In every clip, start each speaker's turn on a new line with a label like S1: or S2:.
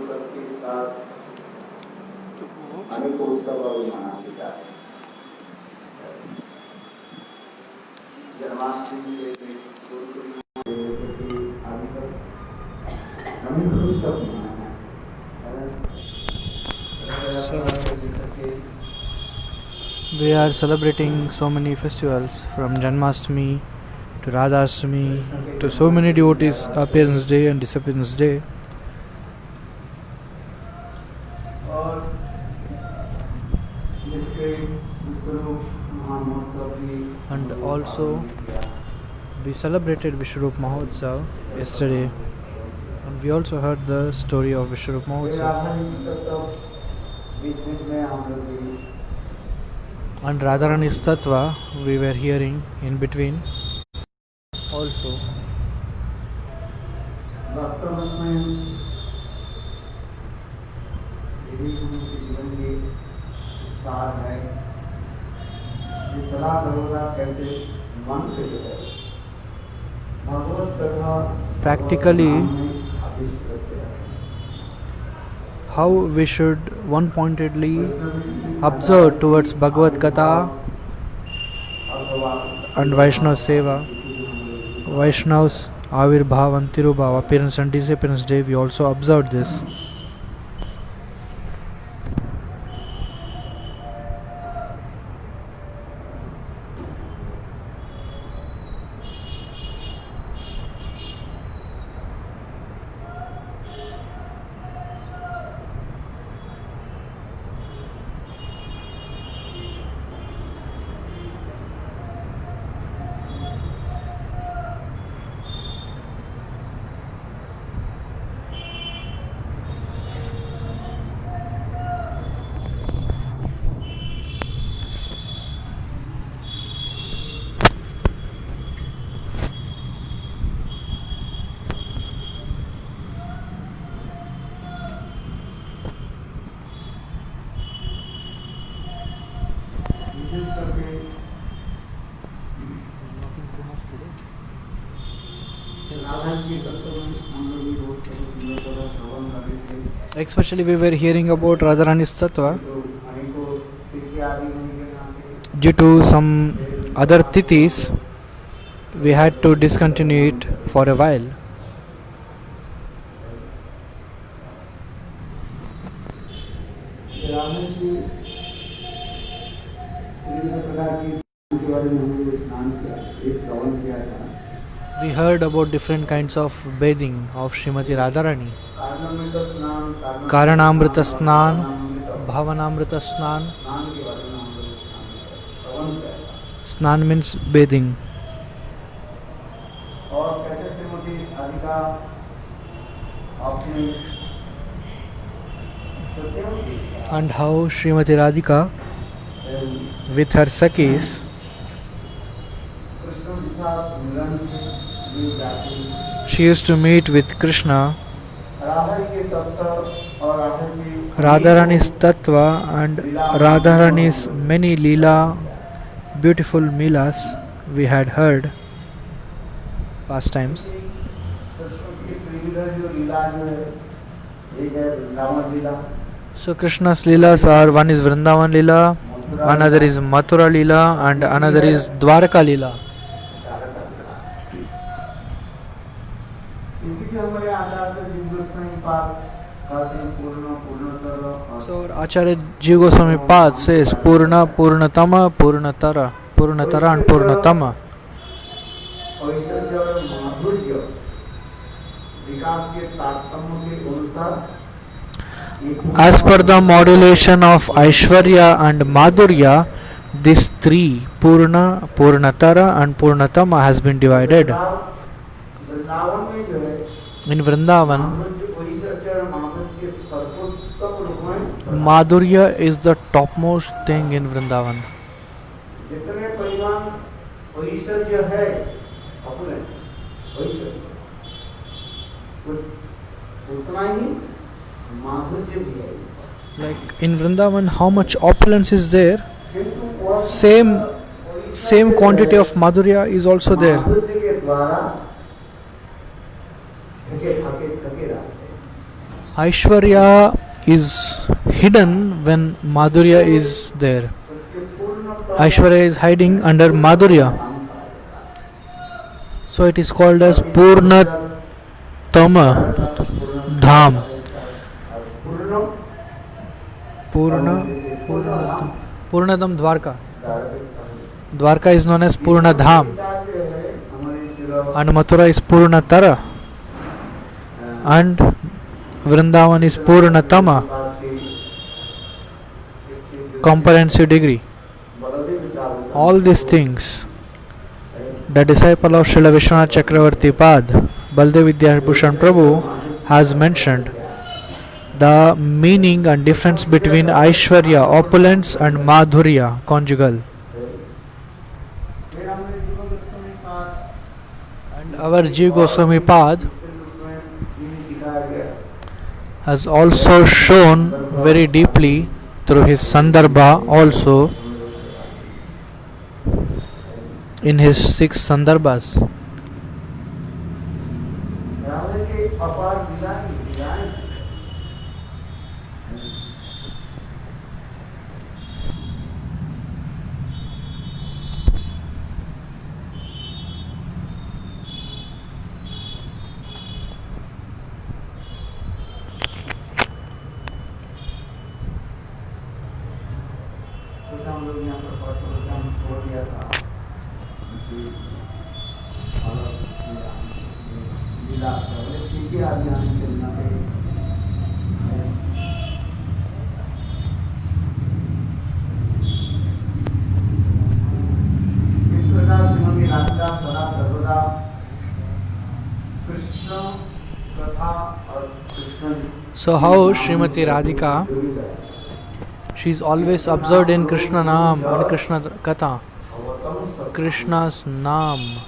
S1: सबके साथ अनेक उत्सव और मनाते जाते हैं। जन्माष्टमी से गुरु पूर्णिमा अभी तक हमें खुश तक मनाना है।
S2: We are celebrating so many festivals from Janmashtami to Radhashtami to so many devotees' appearance day and disappearance day. And also we celebrated Vishwarup Mahotsav yesterday, and we also heard the story of Vishwarup Mahotsav. And Radharani's Tattva we were hearing in between also. Practically, how we should one-pointedly observe towards Bhagavad Gita and Vaishnava Seva, Vaishnav's Avirbhav and Tirubhav, appearance and disappearance day, we also observed this. Especially we were hearing about Radharani's Tattva. Due to some other tithis, we had to discontinue it for a while. We heard about different kinds of bathing of Srimati Radharani. Karanamrita Snan, Bhavanamrita Snan. Snan means bathing. And how Srimati Radhika with her Sakhis she used to meet with Krishna. Radharani's Tattva and Radharani's many Leela, beautiful Milas we had heard past times. So Krishna's Leelas are, one is Vrindavan Leela, another is Mathura Leela and another is Dwarka Leela. So Acharya Jiva Goswami Pad says Purna, Purnatama, Purnatara, Purnatara and Purnatama. As per the modulation of Aishwarya and Madhurya, these three, Purna, Purnatara and Purnatama, has been divided. In Vrindavan, Madhurya is the topmost thing in Vrindavan. Like in Vrindavan, how much opulence is there? Same quantity of Madhurya is also there. Aishwarya is hidden when Madhurya is there. Aishwarya is hiding under Madhurya. So it is called as Purnatama Dham. Purnadam Dwarka. Dwarka is known as Purna Dham. And Mathura is Purnatara. And Vrindavan is Purnatama. Comprehensive degree. All these things the disciple of Srila Vishwanath Chakravarti Pad, Baldev Vidyabhushan Prabhu, has mentioned the meaning and difference between Aishwarya, opulence, and Madhurya, conjugal. And our Jiva Goswami Pad has also shown very deeply through his Sandarbha also in his 6 Sandarbhas. So how Srimati Radhika, she is always absorbed in Krishna Naam and Krishna Katha. Krishna's Naam,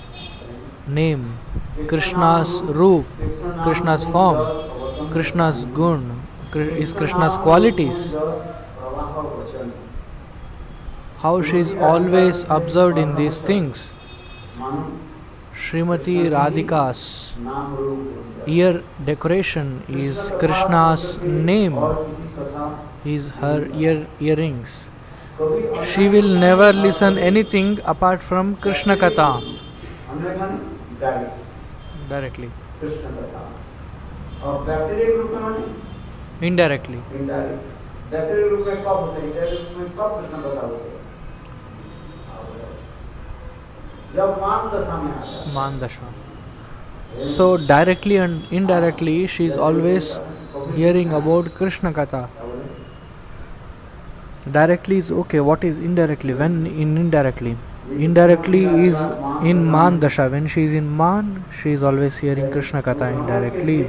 S2: name, Krishna's Roop, Krishna's form, Krishna's Gun, is Krishna's qualities. How she is always observed in these things. Srimati Radhika's ear decoration is Krishna's name, is her earrings. She will never listen anything apart from Krishna Katha. Directly. Indirectly. Mandasha. So directly and indirectly she is always hearing about Krishna Katha. Directly is okay. What is indirectly? When in indirectly? Indirectly is in Man Dasha. When she is in Man, she is always hearing Krishna Katha indirectly.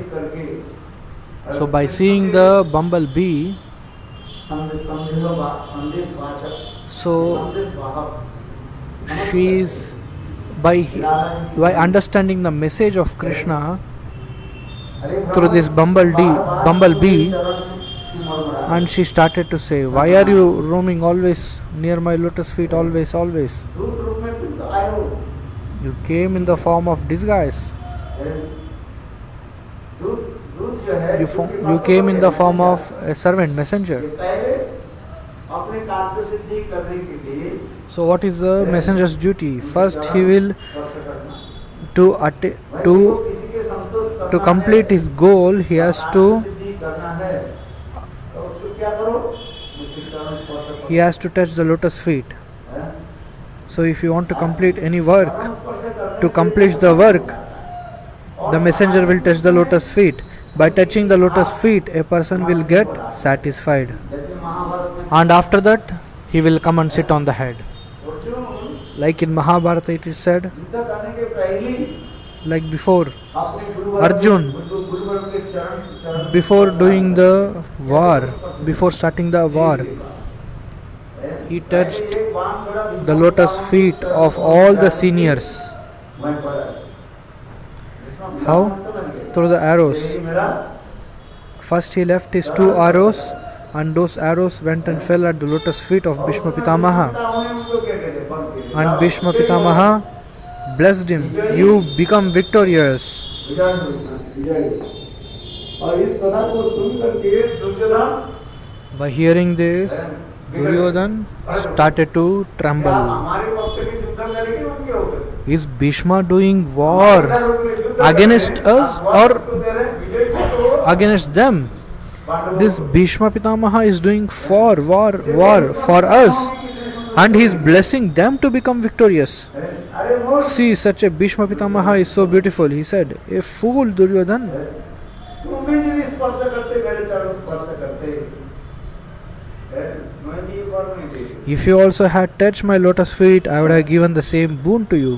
S2: So by seeing the bumblebee, so she is by understanding the message of Krishna through this bumblebee, and she started to say, why are you roaming always near my lotus feet, always? You came in the form of disguise. You came in the form of a servant, messenger. So what is the messenger's duty? First he will to complete his goal, he has to touch the lotus feet. So if you want to complete any work, to accomplish the work, the messenger will touch the lotus feet. By touching the lotus feet, a person will get satisfied. And after that, he will come and sit on the head. Like in Mahabharata it is said, like before Arjun, before doing the war, before starting the war, he touched the lotus feet of all the seniors. How? Through the arrows. First he left his 2 arrows, and those arrows went and fell at the lotus feet of Bhishma Pitamaha. And Bhishma Pitamaha blessed him. You become victorious.
S1: और इस कथा को सुन करके Duryodhan
S2: By hearing this, Duryodhan started to
S1: क्या
S2: tremble.
S1: हमारे पक्ष के युद्ध करेंगे उनके होकर
S2: Is Bhishma doing war against us or against them? This Bhishma Pitamaha is doing war for us, and he is blessing them to become victorious.
S1: अरे मूर्ख
S2: See, such a Bhishma Pitamaha is so beautiful. He said, a fool Duryodhan.
S1: तुम भी यदि स्पर्श करते मेरे चरण स्पर्श करते मैं भी एक बार नहीं दे
S2: If you also had touched my lotus feet, I would have given the same boon to you.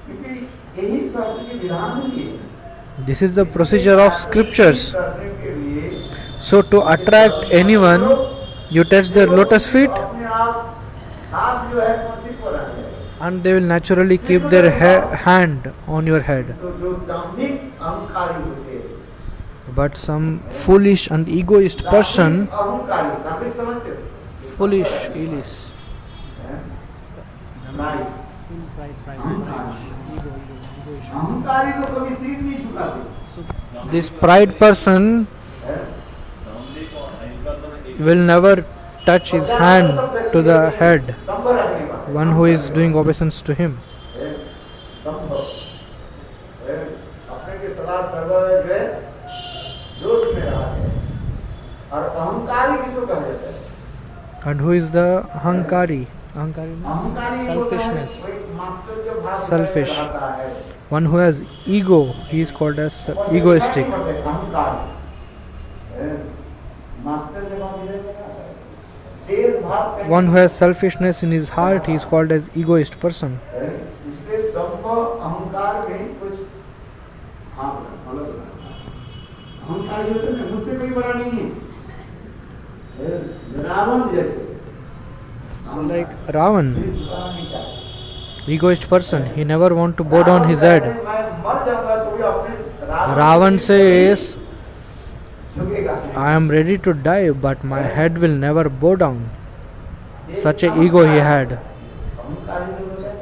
S1: क्योंकि यही शास्त्र की विधान है
S2: This is the procedure of scriptures.
S1: करने के लिए
S2: So, to attract anyone, you touch their lotus feet,
S1: अपने आप हाथ जो है मसीह पर आ जाए
S2: and they will naturally keep their hand on your head.
S1: तो जो दाम्भिक अहंकारी होते हैं
S2: But some foolish and egoist person,
S1: अहंकारी दाम्भिक समझते हो
S2: foolish, Elis.
S1: अहंकारी को कभी सिर नहीं झुकाते
S2: This pride person will never touch his hand to the head,
S1: दंभ रखने वाला
S2: one who is doing obeisance to him.
S1: दंभ अपने के सदा सर्वदा जो है जोश में रहा है और अहंकारी किसको कहा जाता है
S2: And who is the Ahankari? Ahankari,
S1: अहंकारी
S2: selfishness.
S1: मास्टर भाव
S2: Selfish.
S1: रहता है
S2: One who has ego, he is called as egoistic.
S1: अहंकार मास्टर जब आप तेज भाव
S2: One who has selfishness in his heart, he is called as egoist person.
S1: इसलिए दंभ अहंकार में कुछ हाँ अहंकार जो है मुझसे कोई बड़ा नहीं है रावण जैसे
S2: So like Ravan, egoist person, he never want to bow down his head.
S1: मैं मर जाऊंगा तो भी अपने
S2: Ravan says,
S1: झुकेगा
S2: I am ready to die, but my head will never bow down. Such a ego he had.
S1: अहंकार जो होता है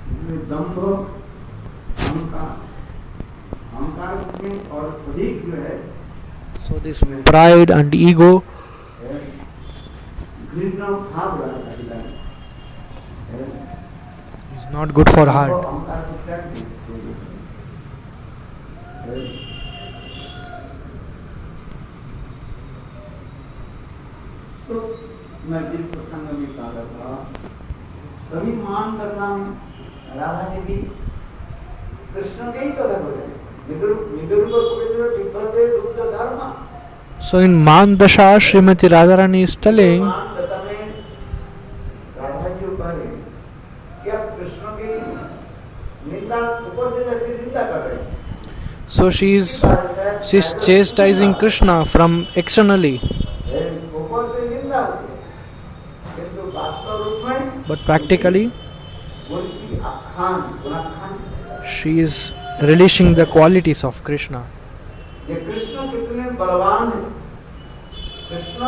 S1: इसलिए दंभ अहंकार में और अधिक जो है
S2: So this pride and ego
S1: घृणा भाव रहता है
S2: is not good for heart.
S1: अहंकार को त्याग दीजिए। तो मैं जिस प्रसंग में कह रहा था कभी मान दशा में राधा जी भी कृष्ण के ही कथा बोले विदुर को पवित्र टिप्पणे दुग्ध धर्म
S2: So in Mandasha, Srimati Radharani is telling,
S1: मान दशा में राधा जी को कहे कि आप कृष्ण की निंदा ऊपर से जैसे निंदा कर रहे हैं
S2: so she's chastising Krishna from externally,
S1: ऊपर से निंदा होती है किंतु वास्तव रूप में
S2: but practically
S1: उनकी आख्यान गुणाख्यान
S2: she is relishing the qualities of Krishna.
S1: ये कृष्ण कितने बलवान है कृष्ण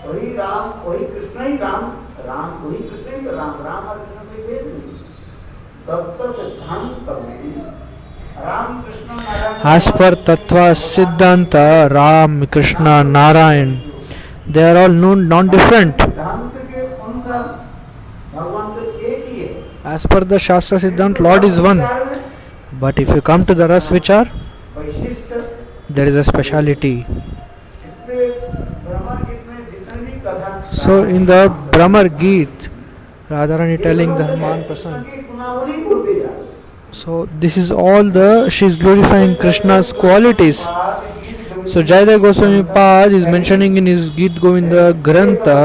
S1: वही राम वही कृष्ण ही राम राम वही कृष्ण ही राम राम और कृष्ण में भेद नहीं तत्व सिद्धांत करने Ram Krishna Narayan
S2: As per Tattva Siddhanta, Ram, Krishna, Narayan, they are all known non-different.
S1: सिद्धांत के अनुसार भगवान तो एक ही है
S2: As per the Shastra Siddhant, Lord is one. But if you come to the Ras Vichar,
S1: वैशिष्ट
S2: there is a speciality.
S1: इसलिए ब्रह्म गीत में जितने भी कथा
S2: So in the Brahmar Geet, Radharani telling the Hanuman Prasanna.
S1: की गुणावली बोलते जा रहे हैं।
S2: So this is all she is glorifying Krishna's qualities. So Jayadeva Goswami Pad is mentioning in his Geet Govinda Grantha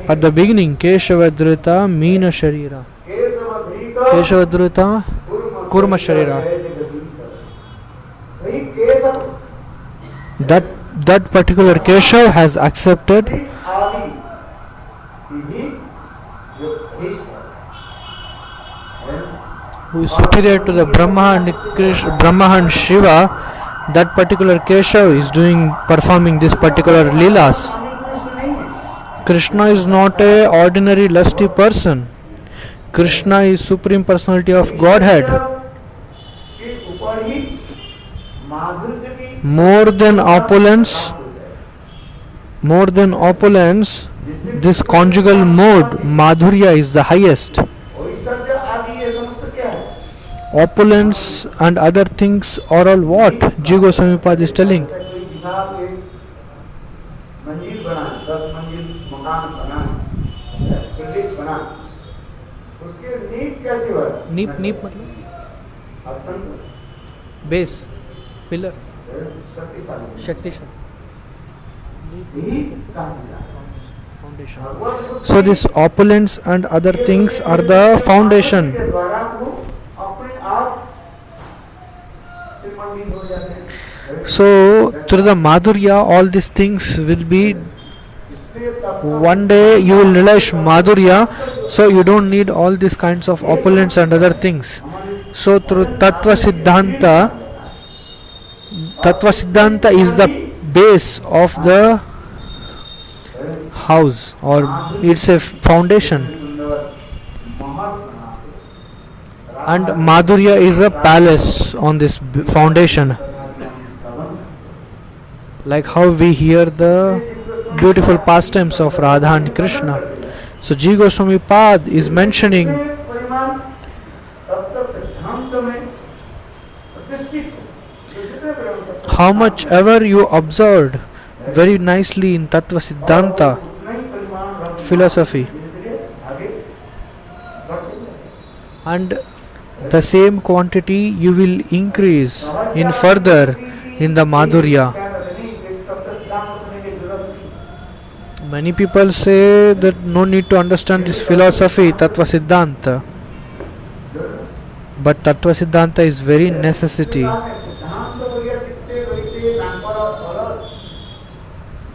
S2: at the beginning, Keshavadrita Meena Sharira. Keshavadrita Kurma Sharira. That particular Keshav has accepted who is superior to the Brahma and Shiva. That particular Keshav is performing this particular Leelas. Krishna is not a ordinary lusty person. Krishna is Supreme Personality of Godhead.
S1: माधुर्य की
S2: more than opulence, more than opulence, this conjugal mode, madhurya, is the highest.
S1: ऐश्वर्य आदि ये समस्त क्या है?
S2: Opulence and other things are all what? Jiva Goswami Pad is telling.
S1: कोई विशाल एक मंजिल बना, 10 मंजिल मकान बना, बिल्डिंग बना, उसके नींव कैसी हो?
S2: नीप नीप मतलब
S1: अत्यंत
S2: बेस, पिलर,
S1: शक्तिशाली
S2: शक्तिशाली.
S1: यही काम है।
S2: Foundation. So this opulence and other things are the foundation.
S1: के द्वारा वो अपने आप श्रीमंदिर हो जाते हैं।
S2: So through the madhurya, all these things will be.
S1: इसलिए तब
S2: One day you will realize madhurya, so you don't need all these kinds of opulence and other things. So through Tattva Siddhanta is the base of the house, or it's a foundation, and madhurya is a palace on this foundation, like how we hear the beautiful pastimes of Radha and Krishna. So Jiva Goswami Pad is mentioning
S1: परिमाण तत्व सिद्धांत में प्रतिष्ठित हो। तो जितने परिमाण तत्व
S2: how much ever you observed very nicely in Tattva Siddhanta
S1: उतना ही परिमाण रस
S2: philosophy,
S1: धीरे-धीरे आगे बढ़ते जाएंगे।
S2: and the same quantity you will increase in further in the madhurya.
S1: क्या कहते नहीं कि तत्व सिद्धांत करने की जरूरत नहीं।
S2: Many people say that no need to understand this philosophy, Tattva Siddhanta, but Tattva Siddhanta is very necessity.
S1: सिद्धांत बढ़िया चित्ते वैते नांपर अलस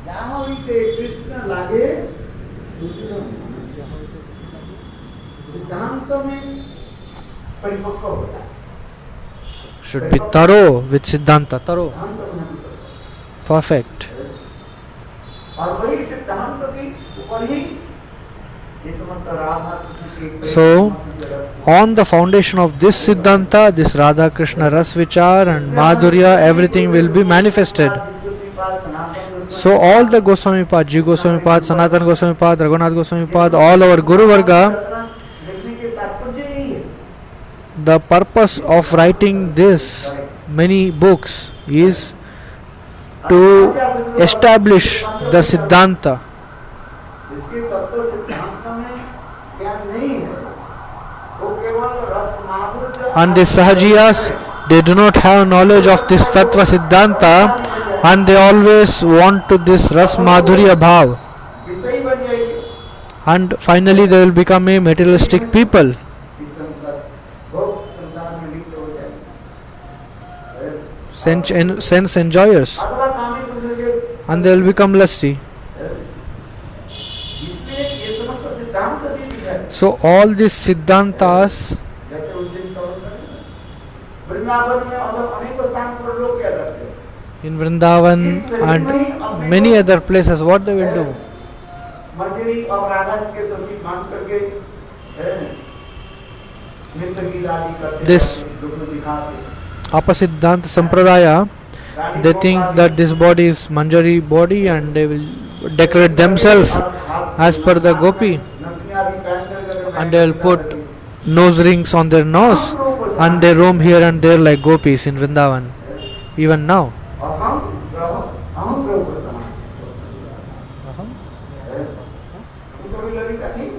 S1: जहाँ वैते कृष्ण लागे सिद्धांत में परिपक्व होता है।
S2: Should be thorough with Siddhanta, thorough,
S1: सिद्धांत बनाना पड़ता
S2: perfect.
S1: है। और वही सिद्धांत के ऊपर ही ये समस्त राधा कृष्ण के
S2: So, on the foundation of this Siddhanta, this Radha Krishna Ras Vichar and Madhurya, everything will be manifested. So all the Goswami Pad, Jiva Goswami Pad, Sanatana Goswami Pad, Raghunath Goswami Pad, all our Guru Varga,
S1: लिखने के तात्पर्य यही है।
S2: the purpose of writing this many books is to establish the Siddhanta.
S1: इसके तत्व सिद्धांत में ज्ञान नहीं है, वो केवल रस माधुर्य
S2: And the Sahajiyas, they do not have knowledge of this Tattva Siddhanta, and they always want to this Ras Madhurya Bhav,
S1: विषय बन जाएगी।
S2: and finally they will become a materialistic people,
S1: इस संसार भोग संसार में लिप्त हो जाएगी।
S2: sense enjoyers,
S1: अगला काम ही समझ लीजिए।
S2: and they will become lusty.
S1: इसलिए ये समस्त सिद्धांत दे है।
S2: So all these Siddhantas,
S1: जैसे उस दिन वृंदावन में और अनेक स्थान पर लोग क्या करते हैं?
S2: in Vrindavan and many other places, what they will do?
S1: मंजरी और राधा के संगीत मान करके नृत्य गीत आदि करते
S2: This-
S1: हैं, दुख दिखाते।
S2: Apasiddhanta Sampradaya, they think that this body is Manjari body, and they will decorate themselves as per the gopi, and they will put nose rings on their nose, and they roam here and there like gopis in Vrindavan, even now.
S1: और हम प्रभु को समान उनको भी ललिता नहीं ना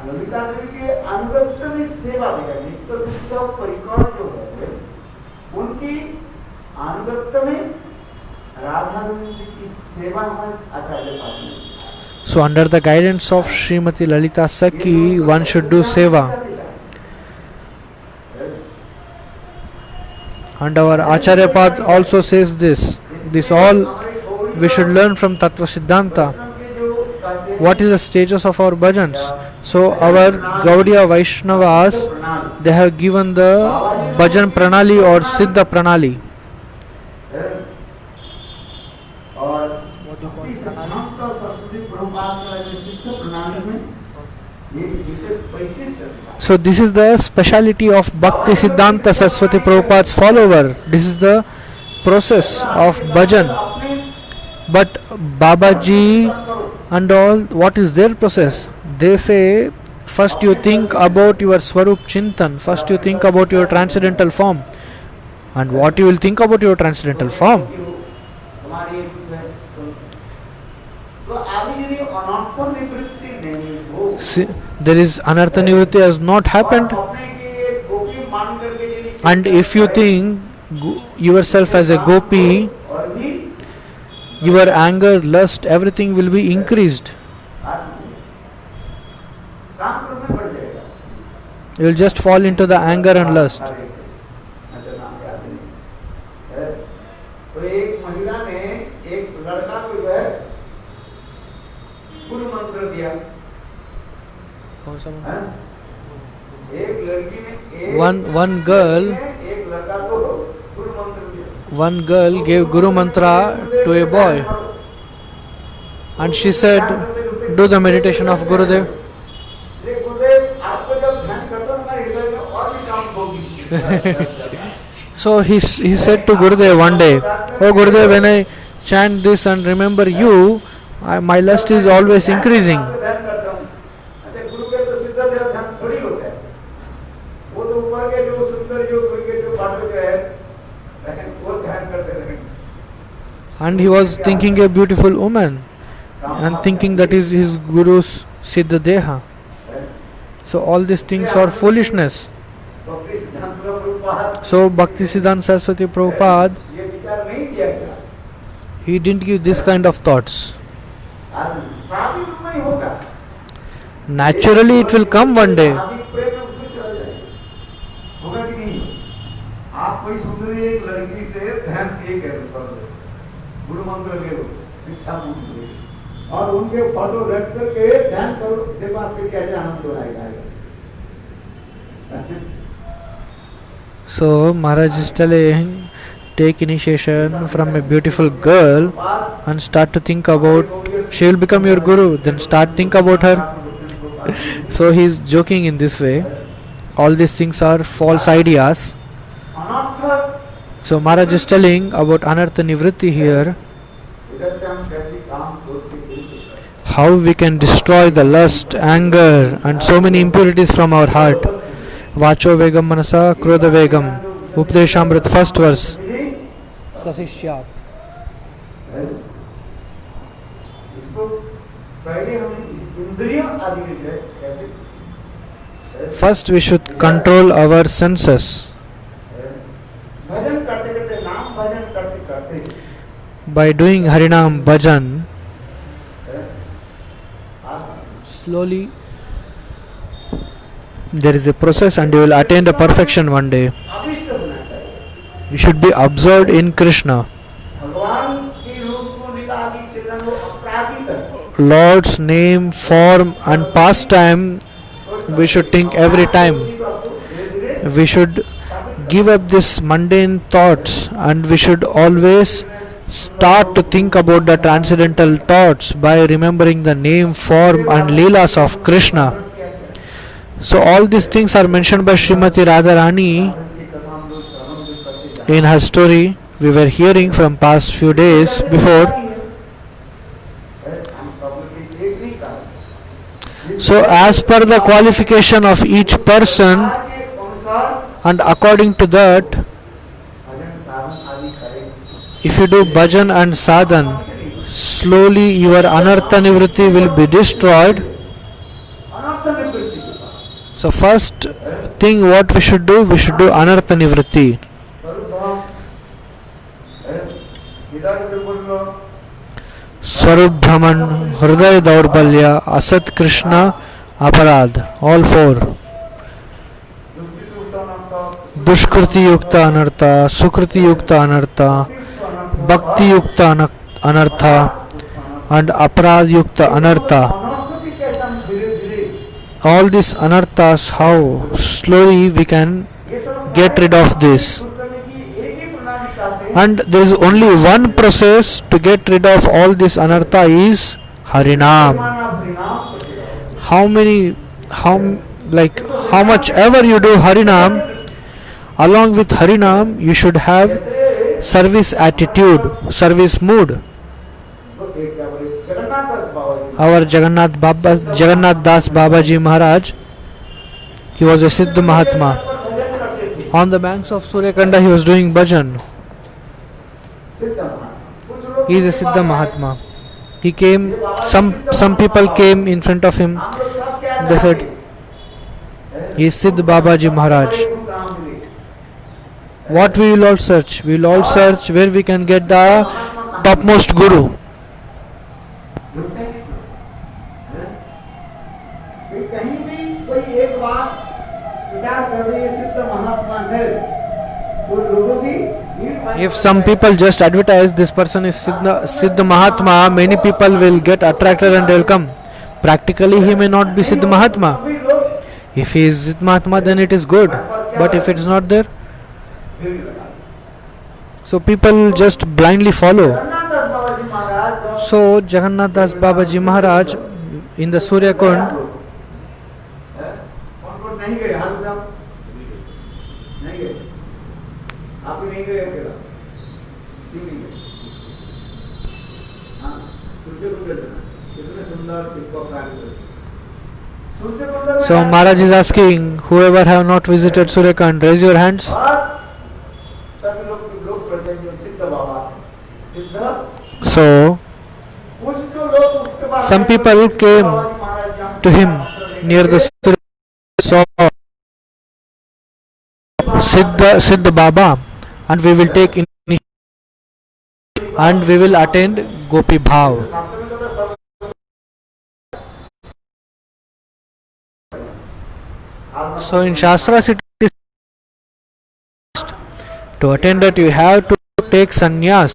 S1: ललिता देवी के अनुगत्य में सेवा देगा। नित्य सिद्ध परिकर जो है उनकी अनुगत्य में राधा जी की सेवा हमारे आचार्य पास में।
S2: So under the guidance of Srimati Lalita Sakhi, one should do seva. And our Acharya Pad also says this. This all we should learn from Tattva Siddhanta. What is the stages of our bhajans? So our Gaudiya Vaishnavas, they have given the bhajan pranali or siddha pranali.
S1: और सिद्धांत सरस्वती प्रभुपाद का विशिष्ट प्रणाली में एक विशेष वैशिष्ट
S2: So this is the speciality of Bhakti Siddhanta Saraswati Prabhupada's follower. This is the process of bhajan. But Babaji and all, what is their process? They say first you think about your Swarup Chintan, first you think about your transcendental form. And what you will think about your transcendental form? See, there is anartha nivritti has not happened, and if you think yourself as a gopi, your anger, lust, everything will be increased. You will just fall into the anger and lust.
S1: तो एक महिला ने एक लड़का को जो है गुरु मंत्र दिया।
S2: कौन सा
S1: मंत्र? एक लड़की ने
S2: one girl,
S1: एक लड़का को गुरु मंत्र दिया।
S2: One girl gave Guru Mantra to a boy, and she said, "Do the meditation of Gurudev."
S1: गुरुदेव आपको जब ध्यान करता हूँ मेरे हृदय में और भी काम होगी।
S2: So he said to Gurudev one day, "Oh Gurudev, when I chant this and remember you, my lust is always increasing." And he was thinking a beautiful woman and thinking that is his Guru's Siddha Deha. So all these things are foolishness. So Bhakti Siddhanta Saraswati Prabhupada, he didn't give this kind of thoughts. Naturally it will come one day.
S1: और उनके photo रख करके ध्यान करो, देखो आपके कैसे आनंद हो आएगा।
S2: So Maharaj is telling, take initiation from a beautiful girl and start to think about, she will become your guru, then start think about her. So he is joking in this way. All these things are false ideas. So Maharaj is telling about anartha nivritti here, how we can destroy the lust, anger and so many impurities from our heart. Vacho Vegam Manasa Krodha Vegam. Upadeshamrit, first verse. Sasishyat. First we should control our senses. By doing Harinam Bhajan, slowly there is a process and you will attain the perfection one day. You should be absorbed in Krishna. Lord's name, form and pastime we should think every time. We should give up these mundane thoughts and we should always start to think about the transcendental thoughts by remembering the name, form and leelas of Krishna. So all these things are mentioned by Srimati Radharani in her story we were hearing from past few days before. So as per the qualification of each person and according to that, if you do bhajan and sadhan, slowly your anartha nivritti will be destroyed. So first thing what we should do anartha nivritti. Swarup Brahman, Hriday Daurbalya, Asat Krishna, Aparad, all four. Dushkriti Yukta Anartha, Sukriti Yukta Anartha, Bhakti Yukta Anartha and Aparad Yukta Anartha. All these anarthas, how slowly we can get rid of this. And there is only one process to get rid of all this anartha is Harinam. like how much ever you do Harinam, along with Harinam you should have
S1: जैसे
S2: service attitude, service mood.
S1: एक क्या बोले जगन्नाथ दास बाबा जी
S2: Our Jagannath Das Babaji Maharaj, he was a Siddha Mahatma.
S1: भजन करते थे
S2: On the banks of Suryakanda he was doing bhajan.
S1: सिद्ध महात्मा कुछ लोग
S2: He is a Siddha Mahatma. He came, some people came in front of him.
S1: हम लोग सब क्या
S2: They said, he is Siddha Babaji Maharaj. What we will all search? We will all search where we can get the topmost guru.
S1: कहीं भी कोई एक बात विचार कर रही है सिद्ध महात्मा है तो लोगों की
S2: If some people just advertise this person is Siddha Mahatma, many people will get attracted and they will come. Practically he may not be Siddha Mahatma.
S1: सभी लोग
S2: If he is Siddha Mahatma then it is good. But if it is not there,
S1: भीड़ लगा
S2: so people just blindly follow.
S1: Jagannath दास बाबा जी महाराज जब
S2: So Jagannath Das Babaji Maharaj in the Surya Kund,
S1: कौन नहीं गए हाल उठाओ नहीं गए आप भी नहीं गए अकेला क्यों नहीं गए हाँ सूर्य कुंड जाना कितने सुंदर इसको कार्य करते सूर्य कुंड में
S2: so Maharaj is asking, whoever have not visited Surya Kund, raise your hands.
S1: और सभी लोग पढ़ते हैं जो सिद्ध बाबा सिद्ध
S2: So
S1: कुछ जो लोग उसके बाद
S2: some people came to him near the Surya, saw Siddha Baba, and we will take initiative and we will attend Gopi Bhav. So in Shastras it is to attend that you have to take sannyas.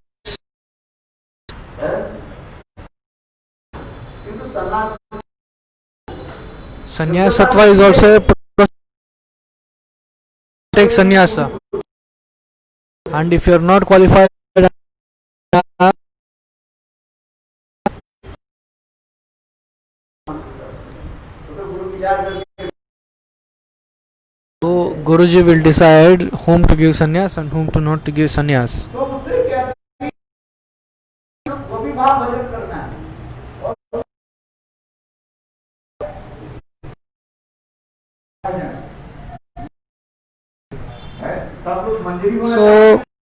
S2: Sannyasatva is also a take sannyasa, and if you are not qualified, so Guruji will decide whom to give sannyas and whom to not to give sannyas.
S1: तो उससे क्या गोपी भाव भजन करना है सब लोग मंजरी होना
S2: So